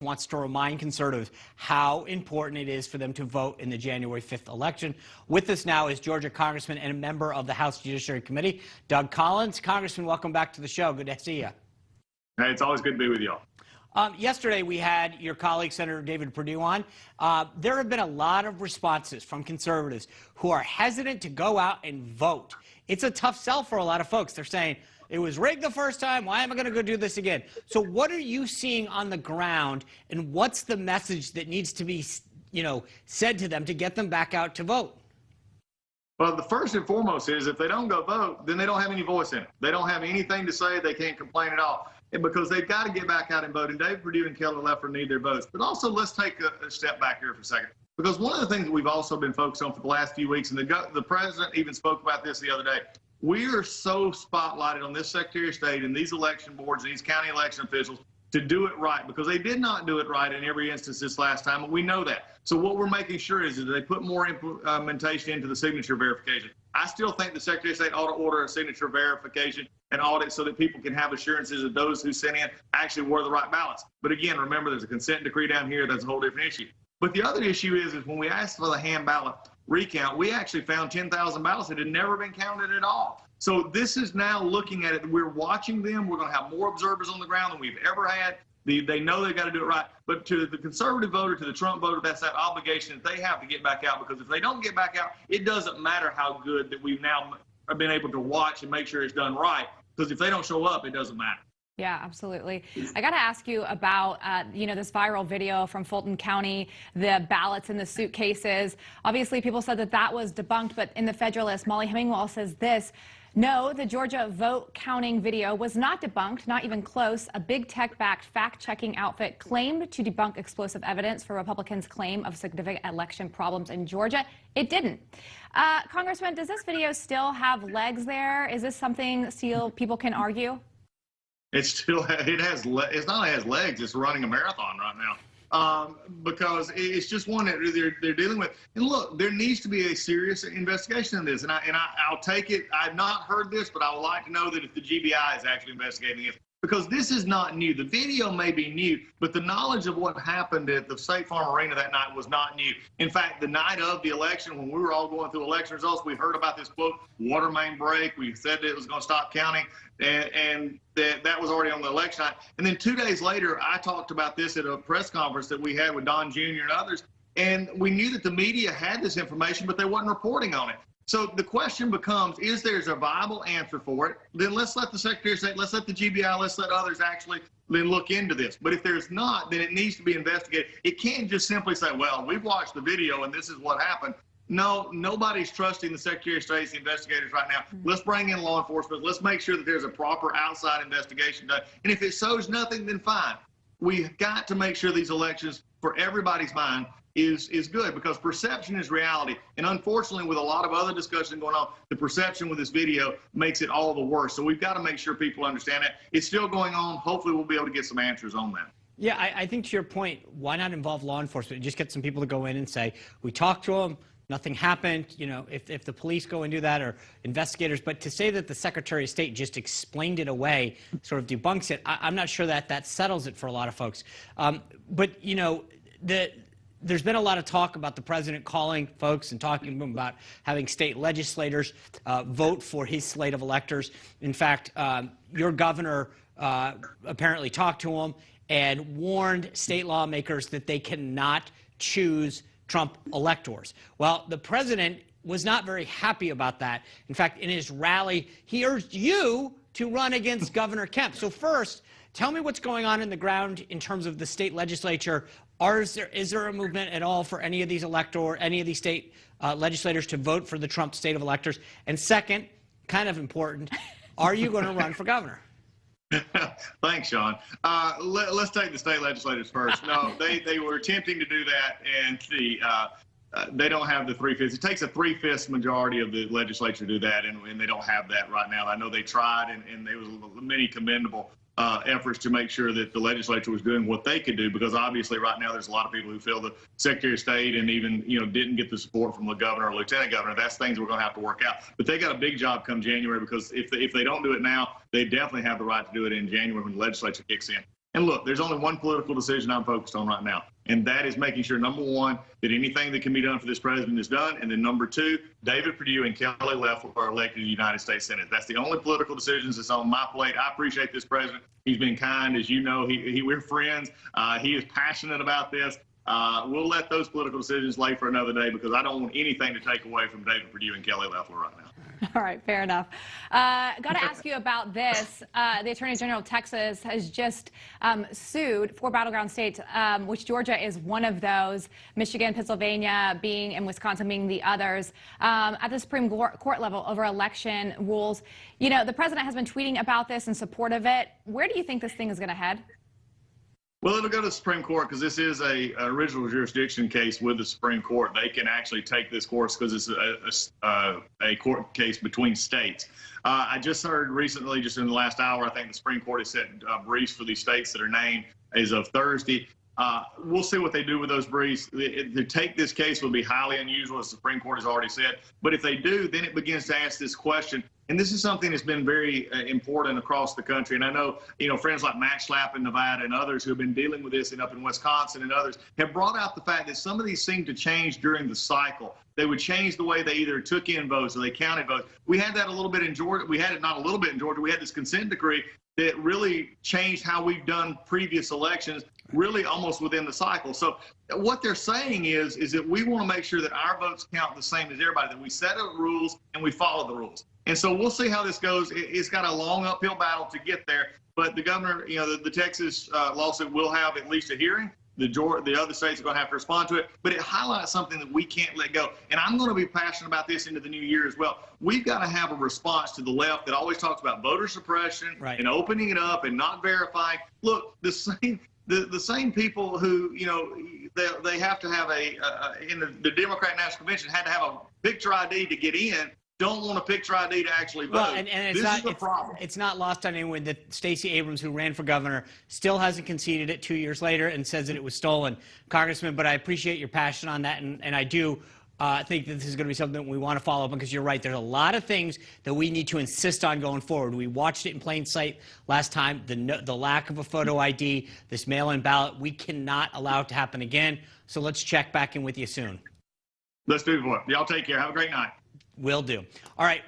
wants to remind conservatives how important it is for them to vote in the January 5th election. With us now is Georgia Congressman and a member of the House Judiciary Committee, Doug Collins. Congressman, welcome back to the show. Good to see you. Hey, it's always good to be with y'all. Yesterday, we had your colleague, Senator David Perdue, on. There have been a lot of responses from conservatives who are hesitant to go out and vote. It's a tough sell for a lot of folks. They're saying, it was rigged the first time. Why am I going to go do this again? So what are you seeing on the ground, and what's the message that needs to be, said to them to get them back out to vote? Well, the first and foremost is if they don't go vote, then they don't have any voice in it. They don't have anything to say. They can't complain at all. And because they've got to get back out and vote. And David Perdue and Kelly Leffler need their votes. But also, let's take a step back here for a second. Because one of the things that we've also been focused on for the last few weeks, and the president even spoke about this the other day, we are so spotlighted on this Secretary of State and these election boards and these county election officials to do it right, because they did not do it right in every instance this last time, and we know that. So what we're making sure is that they put more implementation into the signature verification. I still think the Secretary of State ought to order a signature verification and audit so that people can have assurances that those who sent in actually were the right ballots. But again, remember, there's a consent decree down here. That's a whole different issue. But the other issue is when we asked for the hand ballot recount, we actually found 10,000 ballots that had never been counted at all. So this is now looking at it. We're watching them. We're going to have more observers on the ground than we've ever had. They know they've got to do it right. But to the conservative voter, to the Trump voter, that's that obligation that they have to get back out, because if they don't get back out, it doesn't matter how good that we've now been able to watch and make sure it's done right, because if they don't show up, it doesn't matter. Yeah, absolutely. I got to ask you about, this viral video from Fulton County, the ballots in the suitcases. Obviously, people said that was debunked, but in the Federalist, Molly Hemingwell says this: no, the Georgia vote counting video was not debunked, not even close. A big tech-backed fact-checking outfit claimed to debunk explosive evidence for Republicans' claim of significant election problems in Georgia. It didn't. Congressman, does this video still have legs there? Is this something still people can argue? It's not only has legs, it's running a marathon right now. Because it's just one that they're dealing with. And look, there needs to be a serious investigation in this. And I'll take it. I've not heard this, but I would like to know that if the GBI is actually investigating it, because this is not new. The video may be new, but the knowledge of what happened at the State Farm Arena that night was not new. In fact, the night of the election, when we were all going through election results, we heard about this, quote, water main break. We said that it was going to stop counting, and that was already on the election night. And then 2 days later, I talked about this at a press conference that we had with Don Jr. and others, and we knew that the media had this information, but they wasn't reporting on it. So the question becomes, is there a viable answer for it? Then let's let the Secretary of State, let's let the GBI, let's let others actually then look into this. But if there's not, then it needs to be investigated. It can't just simply say, well, we've watched the video and this is what happened. No, nobody's trusting the Secretary of State, the investigators right now. Let's bring in law enforcement. Let's make sure that there's a proper outside investigation done. And if it shows nothing, then fine. We've got to make sure these elections, for everybody's mind, is good, because perception is reality. And unfortunately, with a lot of other discussion going on, the perception with this video makes it all the worse. So we've got to make sure people understand that. It's still going on. Hopefully, we'll be able to get some answers on that. Yeah, I think to your point, why not involve law enforcement? Just get some people to go in and say, we talked to them, nothing happened. If the police go and do that, or investigators. But to say that the Secretary of State just explained it away sort of debunks it, I'm not sure that settles it for a lot of folks. There's been a lot of talk about the president calling folks and talking about having state legislators vote for his slate of electors. In fact, your governor apparently talked to him and warned state lawmakers that they cannot choose Trump electors. Well, the president was not very happy about that. In fact, in his rally, he urged you to run against Governor Kemp. So first, tell me what's going on in the ground in terms of the state legislature. Is there a movement at all for any of these state legislators to vote for the Trump state of electors? And second, kind of important, are you going to run for governor? Thanks, Sean. Let's take the state legislators first. No, they were attempting to do that, and they don't have the 3/5. It takes a 3/5 majority of the legislature to do that, and they don't have that right now. I know they tried, and there was many commendable efforts to make sure that the legislature was doing what they could do, because obviously right now there's a lot of people who feel the Secretary of State and even didn't get the support from the governor or lieutenant governor. That's things we're going to have to work out. But they got a big job come January, because if they don't do it now, they definitely have the right to do it in January when the legislature kicks in. And look, there's only one political decision I'm focused on right now, and that is making sure, number one, that anything that can be done for this president is done, and then number two, David Perdue and Kelly Loeffler are elected to the United States Senate. That's the only political decisions that's on my plate. I appreciate this president. He's been kind, as you know. We're friends. He is passionate about this. We'll let those political decisions lay for another day because I don't want anything to take away from David Perdue and Kelly Loeffler right now. All right, fair enough. Got to ask you about this. The Attorney General of Texas has just sued 4 battleground states, which Georgia is one of those, Michigan, Pennsylvania and Wisconsin being the others, at the Supreme Court level over election rules. You know, the president has been tweeting about this in support of it. Where do you think this thing is going to head? Well, it'll go to the Supreme Court because this is a original jurisdiction case with the Supreme Court. They can actually take this course because it's a court case between states. I just heard recently, just in the last hour, I think the Supreme Court has set briefs for these states that are named as of Thursday. We'll see what they do with those briefs. To take this case would be highly unusual, as the Supreme Court has already said. But if they do, then it begins to ask this question. And this is something that's been very important across the country. And I know, friends like Matt Schlapp in Nevada and others who have been dealing with this, and up in Wisconsin and others, have brought out the fact that some of these seem to change during the cycle. They would change the way they either took in votes or they counted votes. We had that a little bit in Georgia. We had it not a little bit in Georgia. We had this consent decree that really changed how we've done previous elections, really almost within the cycle. So what they're saying is that we want to make sure that our votes count the same as everybody, that we set up rules and we follow the rules. And so we'll see how this goes. It's got a long uphill battle to get there, but the governor, the Texas lawsuit will have at least a hearing. The other states are going to have to respond to it, but it highlights something that we can't let go. And I'm going to be passionate about this into the new year as well. We've got to have a response to the left that always talks about voter suppression and opening it up and not verifying. Look, the same people who, they have to have in the Democrat National Convention had to have a picture ID to get in, don't want a picture ID to actually vote. Well, and it's the problem. It's not lost on anyone that Stacey Abrams, who ran for governor, still hasn't conceded it 2 years later and says that it was stolen, Congressman. But I appreciate your passion on that, and I do think that this is going to be something that we want to follow up on, because you're right. There's a lot of things that we need to insist on going forward. We watched it in plain sight last time, the lack of a photo ID, this mail-in ballot. We cannot allow it to happen again. So let's check back in with you soon. Let's do it. Y'all take care. Have a great night. Will do. All right.